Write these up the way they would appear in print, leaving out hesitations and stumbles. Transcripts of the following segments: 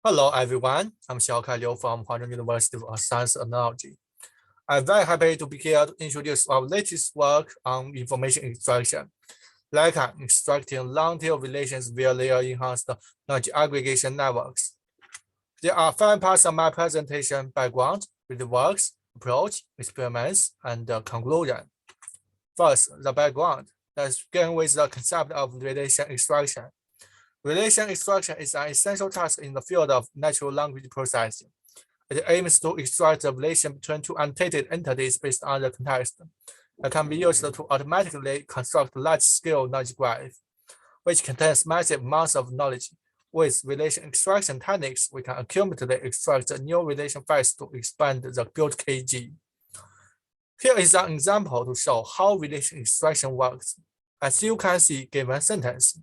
Hello, everyone. I'm Xiaokai Liu from Huazhong University of Science and Technology. I'm very happy to be here to introduce our latest work on information extraction, LeKAN extracting long-tail relations via layer-enhanced knowledge aggregation networks. There are 5 parts of my presentation: background, with the works, approach, experiments, and conclusion. First, the background. Let's begin with the concept of relation extraction. Relation extraction is an essential task in the field of natural language processing. It aims to extract the relation between 2 annotated entities based on the context. It can be used to automatically construct large-scale knowledge graph, which contains massive amounts of knowledge. With relation extraction techniques, we can accumulatively extract new relation files to expand the built KG. Here is an example to show how relation extraction works. As you can see, given sentence,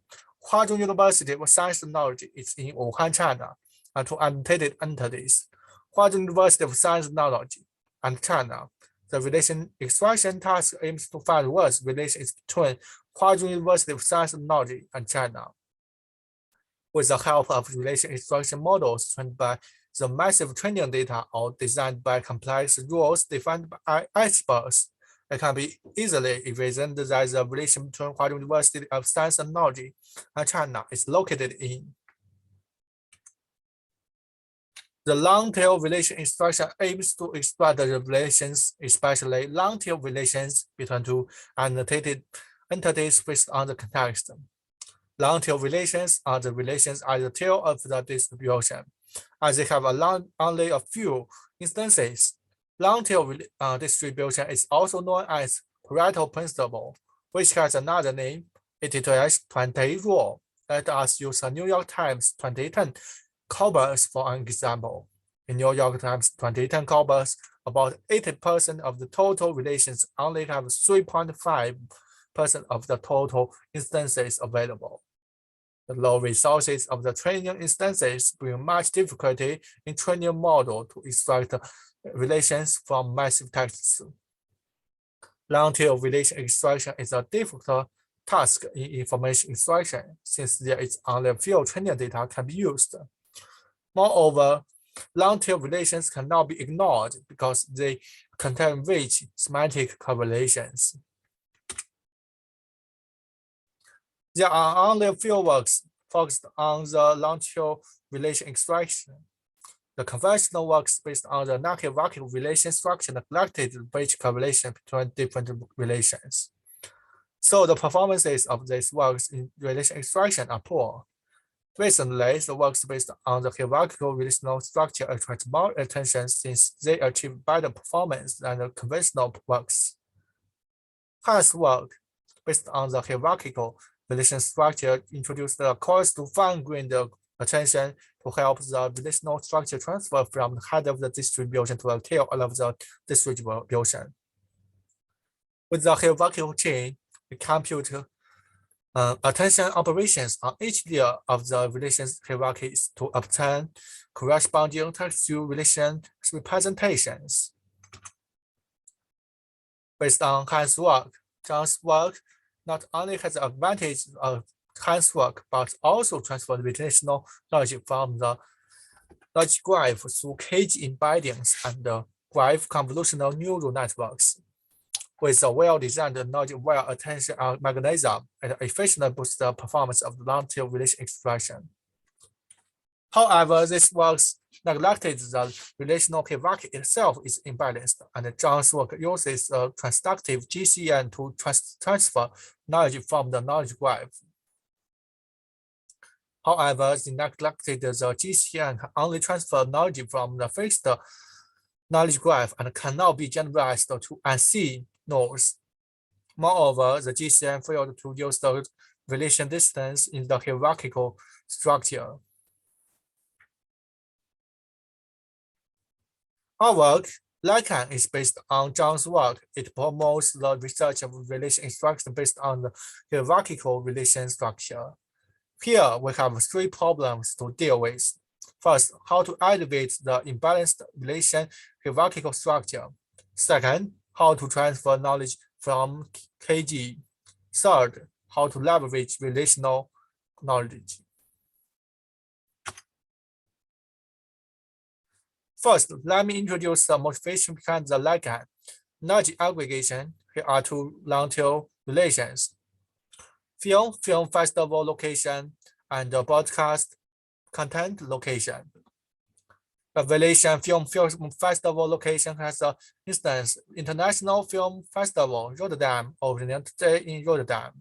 Huazhong University of Science and Technology is in Wuhan, China, and 2 annotated entities, Huazhong University of Science and Technology and China. The relation extraction task aims to find words relations between Huazhong University of Science and Technology and China. With the help of relation extraction models trained by the massive training data or designed by complex rules defined by experts, it can be easily envisioned that the relation between Huazhong University of Science and Technology and China is located in. The long-tail relation extraction aims to extract the relations, especially long-tail relations between 2 annotated entities based on the context. Long-tail relations are the relations at the tail of the distribution, as they have only a few instances. Long-tail distribution is also known as Pareto principle, which has another name, 80-20 rule. Let us use a New York Times 2010 corpus for an example. In New York Times 2010 corpus, about 80% of the total relations only have 3.5% of the total instances available. The low resources of the training instances bring much difficulty in training a model to extract relations from massive texts. Long-tail relation extraction is a difficult task in information extraction, since there is only a few training data can be used. Moreover, long-tail relations cannot be ignored because they contain rich semantic correlations. There are only a few works focused on the long-tail relation extraction. The conventional works based on the non-hierarchical relation structure neglected rich correlation between different relations. So the performances of these works in relation extraction are poor. Recently, the works based on the hierarchical relational structure attract more attention since they achieve better performance than the conventional works. Han's work based on the hierarchical relation structure introduced the course to fine-grained attention to help the relational structure transfer from the head of the distribution to the tail of the distribution. With the hierarchical chain, we compute attention operations on each layer of the relations hierarchies to obtain corresponding textual relation representations. Based on Han's work, Zhang's work not only has the advantage of Han's work, but also transfer relational logic from the logic graph through KG embeddings and graph convolutional neural networks. With a well-designed logic-aware attention mechanism, it efficiently boosts the performance of the long-tail relation extraction. However, this works neglected the relational hierarchy itself is imbalanced, and Zhang's work uses a transductive GCN to transfer knowledge from the knowledge graph. However, they neglected the GCN can only transfer knowledge from the fixed knowledge graph and cannot be generalized to unseen nodes. Moreover, the GCN failed to use the relation distance in the hierarchical structure. Our work, LeKAN, is based on Zhang's work. It promotes the research of relation extraction based on the hierarchical relation structure. Here, we have 3 problems to deal with. First, how to elevate the imbalanced relation hierarchical structure. Second, how to transfer knowledge from KG. Third, how to leverage relational knowledge. First, let me introduce the motivation behind the LeKAN. Knowledge aggregation. Here are two long-tail relations: film festival location, and broadcast content location. The relation film festival location has an instance: International Film Festival, Rotterdam, originated in Rotterdam.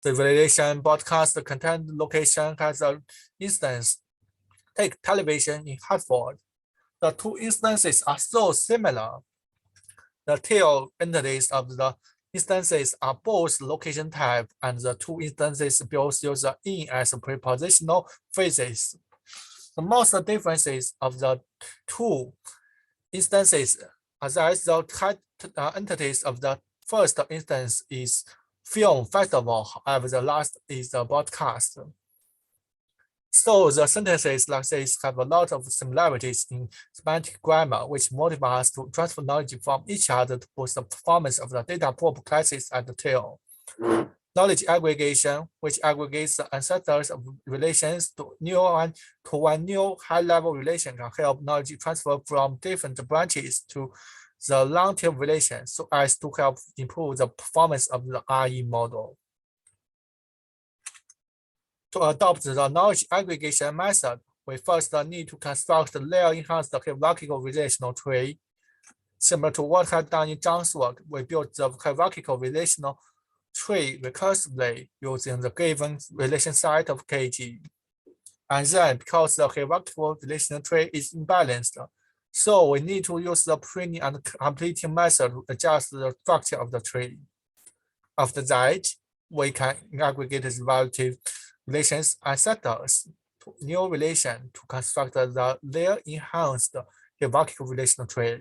The relation broadcast content location has an instance: take television in Hartford. The two instances are so similar. The tail entities of the instances are both location type, and the two instances both use the in as prepositional phrases. The most differences of the two instances are that the entities of the first instance is film festival, however, the last is the broadcast. So the sentences like this have a lot of similarities in semantic grammar, which motivate us to transfer knowledge from each other to boost the performance of the data pool classes at the tail. Knowledge aggregation, which aggregates the ancestors of relations to one new high-level relation, can help knowledge transfer from different branches to the long-tail relation so as to help improve the performance of the RE model. To adopt the knowledge aggregation method, we first need to construct the layer-enhanced hierarchical relational tree. Similar to what had done in Zhang's work, we built the hierarchical relational tree recursively using the given relation set of KG. And then, because the hierarchical relational tree is imbalanced, so we need to use the pruning and completing method to adjust the structure of the tree. After that, we can aggregate the relative relations ancestors to new relation to construct the layer-enhanced hierarchical relational tree.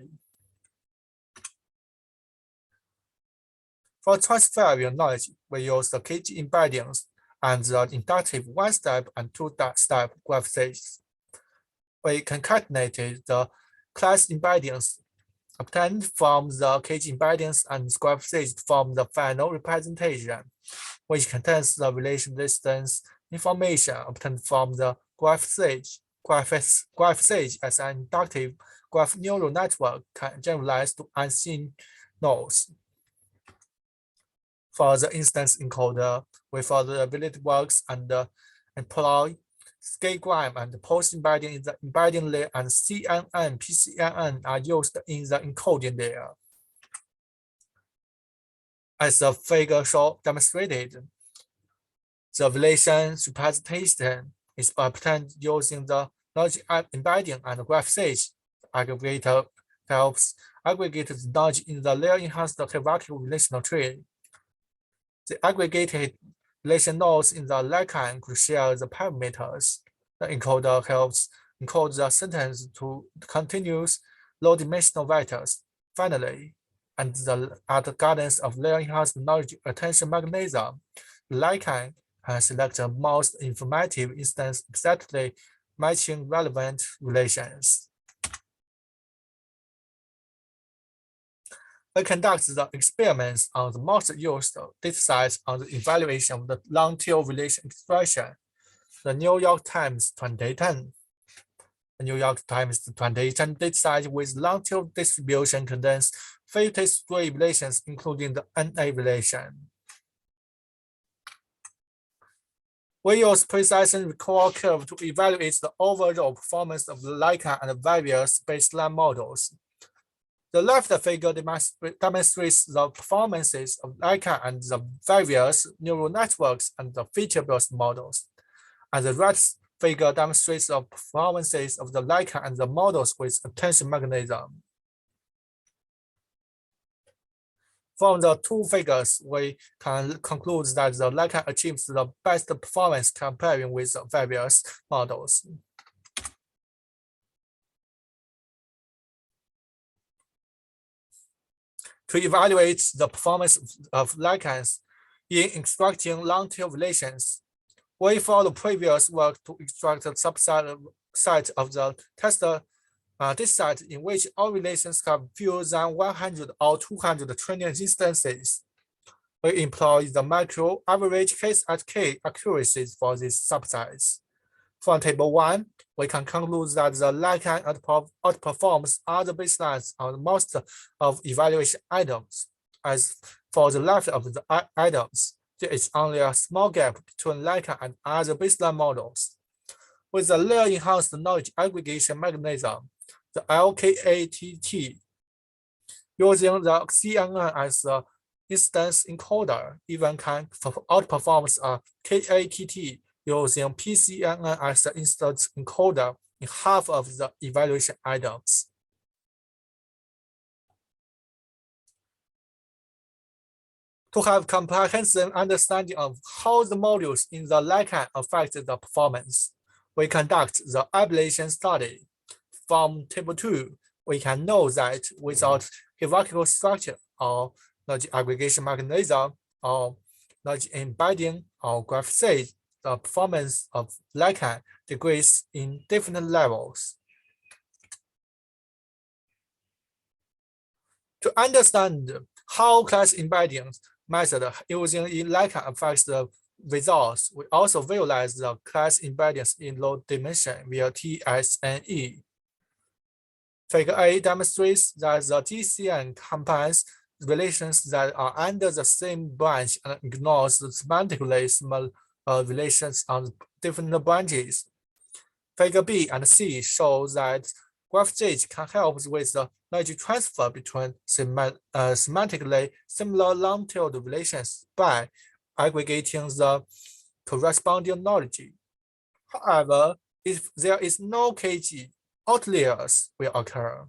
For transferring knowledge, we use the KG embeddings and the inductive one-step and two-step graph stages. We concatenated the class embeddings obtained from the KG embeddings and graph stage to form the final representation, which contains the relation distance information obtained from the graph stage. Graph stage as an inductive graph neural network can generalize to unseen nodes. For the instance encoder, we follow the ability works and employ scagram and post-embedding in the embedding layer, and CNN, PCNN are used in the encoding layer. As the figure demonstrated, the relation representation is obtained using the knowledge embedding and graph stage. Aggregator helps aggregate the knowledge in the layer-enhanced hierarchical relational tree. The aggregated relation nodes in the LeKAN could share the parameters. The encoder helps encode the sentence to continuous low-dimensional vectors. Finally, and at the guidance of layer-enhanced knowledge attention mechanism, LeKAN can select the most informative instance exactly matching relevant relations. We conduct the experiments on the most used datasets on the evaluation of the long-tail relation expression. The New York Times 2010. The New York Times 2010 dataset with long-tail distribution contains 53 relations, including the NA relation. We use precision recall curve to evaluate the overall performance of the LeKAN and various baseline models. The left figure demonstrates the performances of LeKAN and the various neural networks and the feature-based models. And the right figure demonstrates the performances of the LeKAN and the models with attention mechanism. From the two figures, we can conclude that the LeKAN achieves the best performance comparing with the various models. To evaluate the performance of LeKANs in extracting long-tail relations, we follow previous work to extract a subset of the tester dataset in which all relations have fewer than 100 or 200 training instances. We employ the macro average case at K accuracies for these subsets. From table 1, we can conclude that the LeKAN outperforms other baselines on most of evaluation items. As for the left of the items, there is only a small gap between LeKAN and other baseline models. With the layer-enhanced knowledge aggregation mechanism, the LKATT, using the CNN as the instance encoder, even can outperform a KATT using PCNN as the instance encoder in half of the evaluation items. To have comprehensive understanding of how the modules in the LeKAN affect the performance, we conduct the ablation study. From table 2, we can know that without hierarchical structure or knowledge aggregation mechanism or knowledge embedding or graph stage, the performance of LeKAN decreases in different levels. To understand how class embedding method using in LeKAN affects the results, we also visualize the class embeddings in low dimension via TSNE. Figure A demonstrates that the GCN combines relations that are under the same branch and ignores the semantically similar relations on different branches. Figure B and C show that graph stage can help with the knowledge transfer between semantically similar long-tailed relations by aggregating the corresponding knowledge. However, if there is no KG, outliers will occur.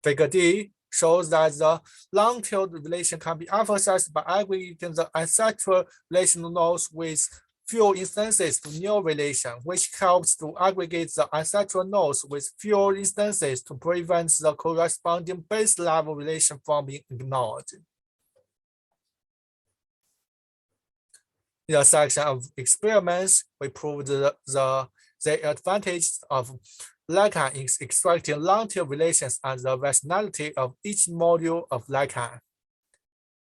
Figure D shows that the long-tailed relation can be emphasized by aggregating the ancestral relational nodes with few instances to new relation, which helps to aggregate the ancestral nodes with few instances to prevent the corresponding base level relation from being ignored. In the section of experiments, we proved the advantage of LeKAN in extracting long-tail relations and the rationality of each module of LeKAN.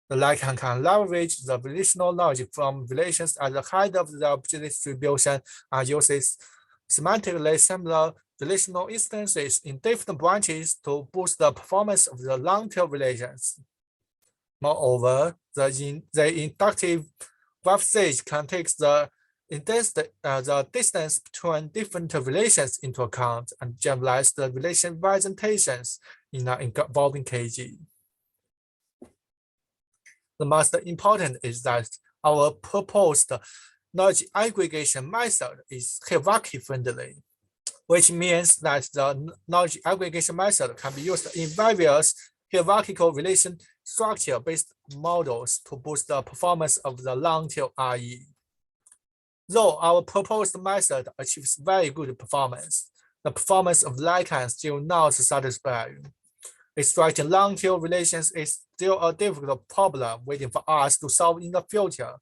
The LeKAN can leverage the relational knowledge from relations at the height of the distribution and uses semantically similar relational instances in different branches to boost the performance of the long-tail relations. Moreover, the inductive graph stage can take the distance between different relations into account and generalize the relation representations in an involving KG. The most important is that our proposed knowledge aggregation method is hierarchy friendly, which means that the knowledge aggregation method can be used in various hierarchical relation structure-based models to boost the performance of the long-tail RE. Though our proposed method achieves very good performance, the performance of LeKAN is still not satisfying. Extracting long-tail relations is still a difficult problem waiting for us to solve in the future.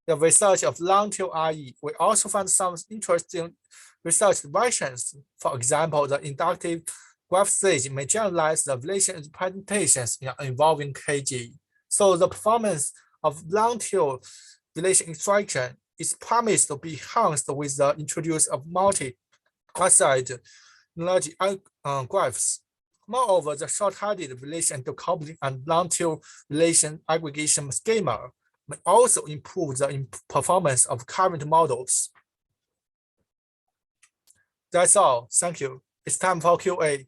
The research of long-tail RE, we also found some interesting research directions. For example, the inductive graph stage may generalize the relation representations involving KG. So the performance of long-tail relation extraction is promised to be enhanced with the introduction of multi-aside knowledge graphs. Moreover, the short-headed relation decoupling and long-tail relation aggregation schema may also improve the performance of current models. That's all. Thank you. It's time for QA.